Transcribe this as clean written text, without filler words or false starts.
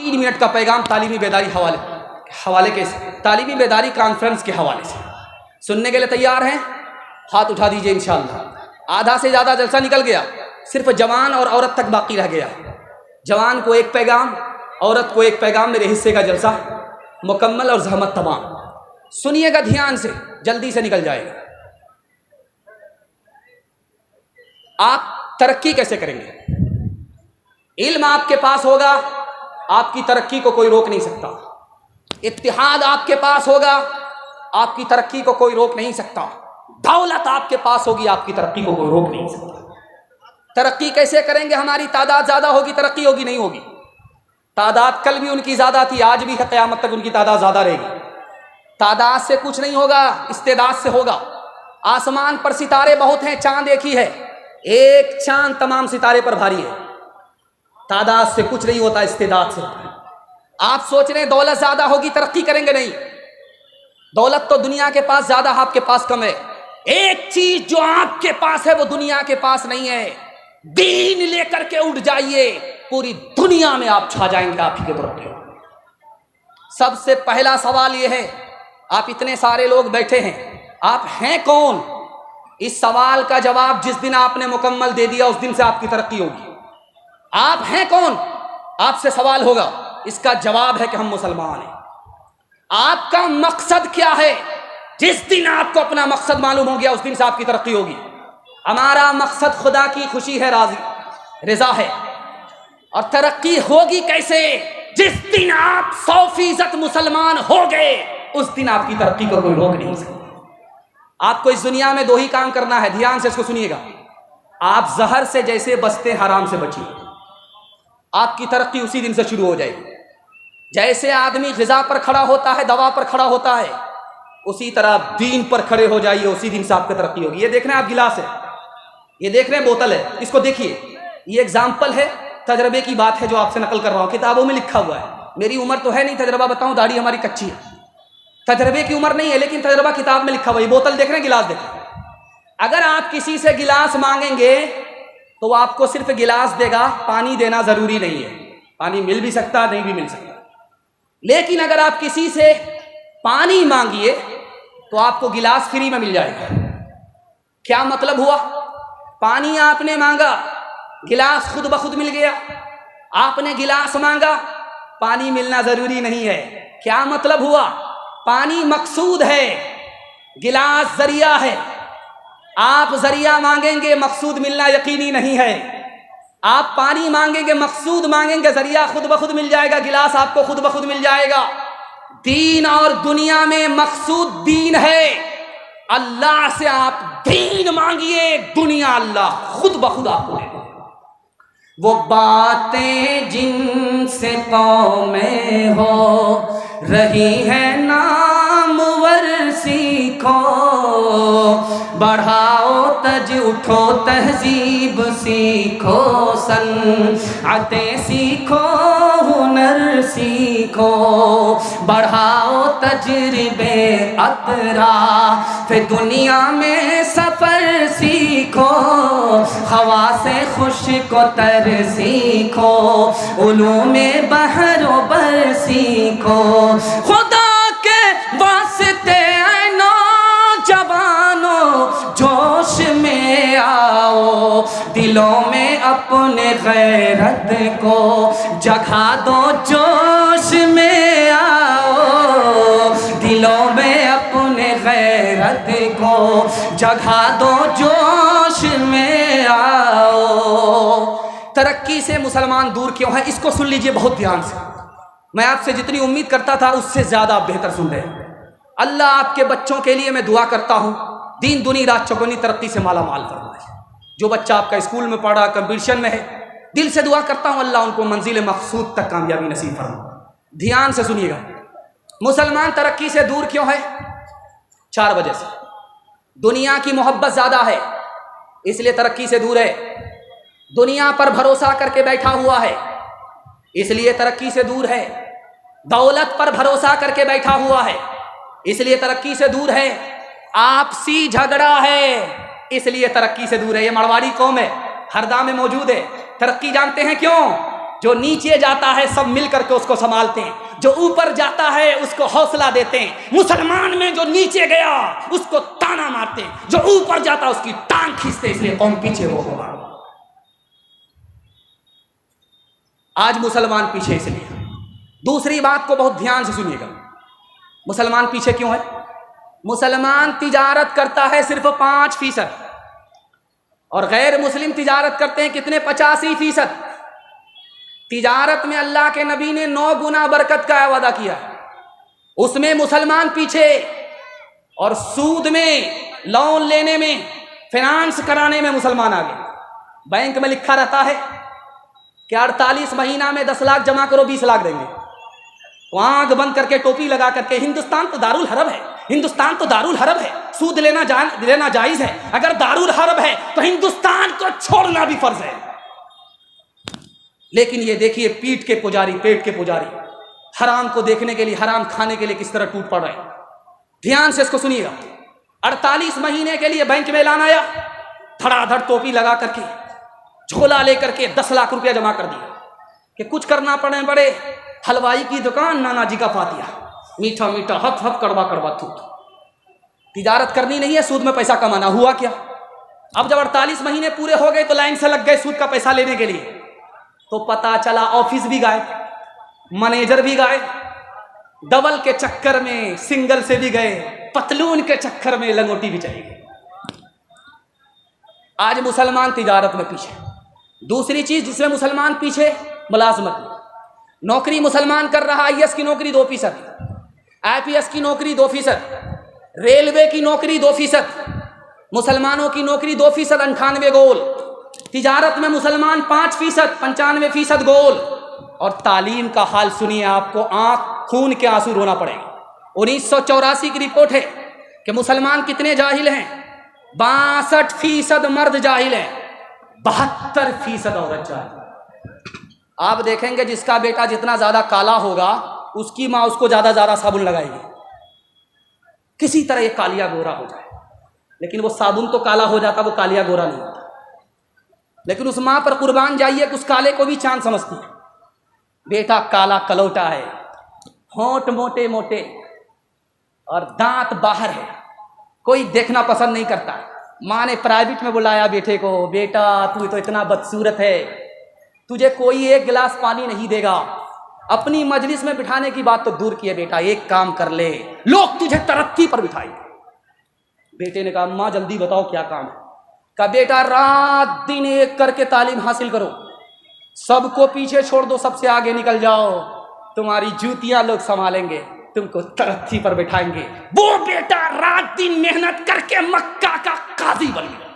3 minute का पैगाम तालीमी बेदारी हवाले के तालीमी बेदारी कॉन्फ्रेंस के हवाले से सुनने के लिए तैयार हैं? हाथ उठा दीजिए। इंशाअल्लाह आधा से ज़्यादा जलसा निकल गया, सिर्फ जवान और औरत तक बाकी रह गया। जवान को एक पैगाम, औरत को एक पैगाम, मेरे हिस्से का जलसा मुकम्मल और जहमत तमाम। सुनिएगा ध्यान से, जल्दी से निकल जाएगा। आप तरक्की कैसे करेंगे? इल्म आपके पास होगा, आपकी तरक्की को कोई रोक नहीं सकता। इत्तिहाद आपके पास होगा, आपकी तरक्की को कोई रोक नहीं सकता। दौलत आपके पास होगी, आपकी तरक्की को कोई रोक नहीं सकता। तरक्की कैसे करेंगे? हमारी तादाद ज़्यादा होगी, तरक्की होगी नहीं होगी? तादाद कल भी उनकी ज़्यादा थी, आज भी क़यामत तक उनकी तादाद ज़्यादा रहेगी। तादाद से कुछ नहीं होगा, इस्तेदाद से होगा। आसमान पर सितारे बहुत हैं, चांद एक ही है, एक चांद तमाम सितारे पर भारी है। तादाद से कुछ नहीं होता, इस्तेदाद से होता है। आप सोच रहे हैं दौलत ज़्यादा होगी तरक्की करेंगे, नहीं। दौलत तो दुनिया के पास ज़्यादा, आपके पास कम है। एक चीज जो आपके पास है वो दुनिया के पास नहीं है। दीन लेकर के उठ जाइए, पूरी दुनिया में आप छा जाएंगे, आप ही के तरफ। सबसे पहला सवाल ये है, आप इतने सारे लोग बैठे हैं, आप हैं कौन? इस सवाल का जवाब जिस दिन आपने मुकम्मल दे दिया उस दिन से आपकी तरक्की होगी। आप हैं कौन? आपसे सवाल होगा, इसका जवाब है कि हम मुसलमान हैं। आपका मकसद क्या है? जिस दिन आपको अपना मकसद मालूम हो गया उस दिन से आपकी तरक्की होगी। हमारा मकसद खुदा की खुशी है, रजा है। और तरक्की होगी कैसे? जिस दिन आप 100% मुसलमान हो गए उस दिन आपकी तरक्की को कोई रोक नहीं सकता। आपको इस दुनिया में 2 ही काम करना है, ध्यान से इसको सुनिएगा। आप जहर से जैसे बचते हराम से बचिए, आपकी तरक्की उसी दिन से शुरू हो जाएगी। जैसे आदमी ग़िज़ा पर खड़ा होता है, दवा पर खड़ा होता है, उसी तरह दीन पर खड़े हो जाइए, उसी दिन से आपकी तरक्की होगी। ये देख रहे हैं आप गिलास है, ये देख रहे हैं बोतल है, इसको देखिए। ये एग्जाम्पल है, तजर्बे की बात है जो आपसे नकल कर रहा हूँ, किताबों में लिखा हुआ है। मेरी उम्र तो है नहीं, तजर्बा बताऊँ, दाढ़ी हमारी कच्ची है, तजर्बे की उम्र नहीं है, लेकिन तजर्बा किताब में लिखा हुआ है। ये बोतल देख रहे हैं, गिलास देख रहे हैं। अगर आप किसी से गिलास मांगेंगे तो वो आपको सिर्फ गिलास देगा, पानी देना जरूरी नहीं है। पानी मिल भी सकता, नहीं भी मिल सकता। लेकिन अगर आप किसी से पानी मांगिए तो आपको गिलास फ्री में मिल जाएगा। क्या मतलब हुआ? पानी आपने मांगा, गिलास खुद ब खुद मिल गया। आपने गिलास मांगा, पानी मिलना जरूरी नहीं है। क्या मतलब हुआ? पानी मकसूद है, गिलास जरिया है। आप जरिया मांगेंगे, मकसूद मिलना यकीनी नहीं है। आप पानी मांगेंगे, मकसूद मांगेंगे, जरिया खुद ब खुद मिल जाएगा, गिलास आपको खुद ब खुद मिल जाएगा। दीन और दुनिया में मकसूद दीन है। अल्लाह से आप दीन मांगिए, दुनिया अल्लाह खुद ब खुद आपको दे देगा। वो बातें जिनसे कौमें हो रही है नामवर सीखो, बढ़ाओ तज उठो तहजीब सीखो, सनअतें सीखो हुनर सीखो, बढ़ाओ तजरिबे अतराफ दुनिया में सफर सीखो, हवा से खुश को तर सीखो, उलूमे बहरो बर सीखो। खुदा के वास्ते नौजवानों जोश में आओ, दिलों में अपने गैरत को जगा दो, जोश में आओ, दिलों में अपने गैरत को जगा दो, जोश में आओ। तरक्की से मुसलमान दूर क्यों है? इसको सुन लीजिए बहुत ध्यान से। मैं आपसे जितनी उम्मीद करता था उससे ज़्यादा आप बेहतर सुन रहे हैं। अल्लाह आपके बच्चों के लिए मैं दुआ करता हूँ, दीन दुनी रात चौगुनी तरक्की से माला माल फरमाए। जो बच्चा आपका स्कूल में पढ़ा, कंपटीशन में है, दिल से दुआ करता हूँ अल्लाह उनको मंजिल मकसूद तक कामयाबी नसीब फरमाए। ध्यान से सुनिएगा, मुसलमान तरक्की से दूर क्यों है? 4 वजह से। दुनिया की मोहब्बत ज़्यादा है, इसलिए तरक्की से दूर है। दुनिया पर भरोसा करके बैठा हुआ है, इसलिए तरक्की से दूर है। दौलत पर भरोसा करके बैठा हुआ है, इसलिए तरक्की से दूर है। आपसी झगड़ा है, इसलिए तरक्की से दूर है। ये मरवाड़ी कौम है, हरदा में मौजूद है। तरक्की जानते हैं क्यों? जो नीचे जाता है सब मिल करके उसको संभालते हैं, जो ऊपर जाता है उसको हौसला देते हैं। मुसलमान में जो नीचे गया उसको ताना मारते हैं, जो ऊपर जाता है उसकी टांग खींचते, इसलिए कौन पीछे होगा। आज मुसलमान पीछे इसलिए। दूसरी बात को बहुत ध्यान से सुनिएगा, मुसलमान पीछे क्यों है? मुसलमान तिजारत करता है सिर्फ 5%, और गैर मुस्लिम तिजारत करते हैं कितने? 85%। तिजारत में अल्लाह के नबी ने 9 गुना बरकत का वादा किया है, उसमें मुसलमान पीछे। और सूद में, लोन लेने में, फाइनेंस कराने में मुसलमान आगे। बैंक में लिखा रहता है कि 48 महीना में 10 लाख जमा करो, 20 लाख देंगे। तो आंख बंद करके टोपी लगा करके, हिंदुस्तान तो दारुल हरब है, हिंदुस्तान तो दारुल हरब है, सूद लेना जायज है। अगर दारुल हरब है तो हिंदुस्तान को छोड़ना भी फर्ज है। लेकिन ये देखिए पीठ के पुजारी, पेट के पुजारी, हराम को देखने के लिए, हराम खाने के लिए किस तरह टूट पड़ रहे हैं। ध्यान से इसको सुनिएगा। 48 महीने के लिए बैंक में ऐलान आया, धड़ाधड़ टोपी लगा करके, झोला लेकर के 10 लाख रुपया जमा कर दिया कि कुछ करना पड़े। हलवाई की दुकान, नाना जी का फातिया, मीठा मीठा हफ हफ कड़वा कड़वा थूत। तिजारत करनी नहीं है, सूद में पैसा कमाना। हुआ क्या? अब जब 48 महीने पूरे हो गए तो लाइन से लग गए सूद का पैसा लेने के लिए। तो पता चला ऑफिस भी गायब, मैनेजर भी गायब, डबल के चक्कर में सिंगल से भी गए, पतलून के चक्कर में लंगोटी भी चली गई। आज मुसलमान तिजारत में पीछे। दूसरी चीज जिसमें मुसलमान पीछे, मुलाजमत में। नौकरी मुसलमान कर रहा, IAS की नौकरी 2%, IPS की नौकरी 2%, रेलवे की नौकरी 2%, मुसलमानों की नौकरी 2%, 98 गोल। तिजारत में मुसलमान 5%, 95% गोल। और तालीम का हाल सुनिए, आपको आंख खून के आंसू रोना पड़ेगा। 1984 की रिपोर्ट है कि मुसलमान कितने जाहिल हैं? 62% मर्द जाहिल हैं, 72% औरत जाहिल। आप देखेंगे जिसका बेटा जितना ज्यादा काला होगा उसकी माँ उसको ज्यादा साबुन लगाएगी, किसी तरह ये कालिया गोरा हो जाए। लेकिन वो साबुन तो काला हो जाता, वो कालिया गोरा नहीं होता। लेकिन उस माँ पर कुर्बान जाइए कि उस काले को भी चांद समझती है। बेटा काला कलौटा है, होंठ मोटे मोटे और दांत बाहर है, कोई देखना पसंद नहीं करता। माँ ने प्राइवेट में बुलाया बेटे को, बेटा तू तो इतना बदसूरत है, तुझे कोई एक गिलास पानी नहीं देगा। अपनी मजलिस में बिठाने की बात तो दूर की है, बेटा एक काम कर ले, लोग तुझे तरक्की पर बिठाएंगे। बेटे ने कहा माँ जल्दी बताओ क्या काम है। कहा बेटा रात दिन एक करके तालीम हासिल करो, सबको पीछे छोड़ दो, सबसे आगे निकल जाओ, तुम्हारी जूतियां लोग संभालेंगे, तुमको तरक्की पर बिठाएंगे। वो बेटा रात दिन मेहनत करके मक्का का काजी बन गया।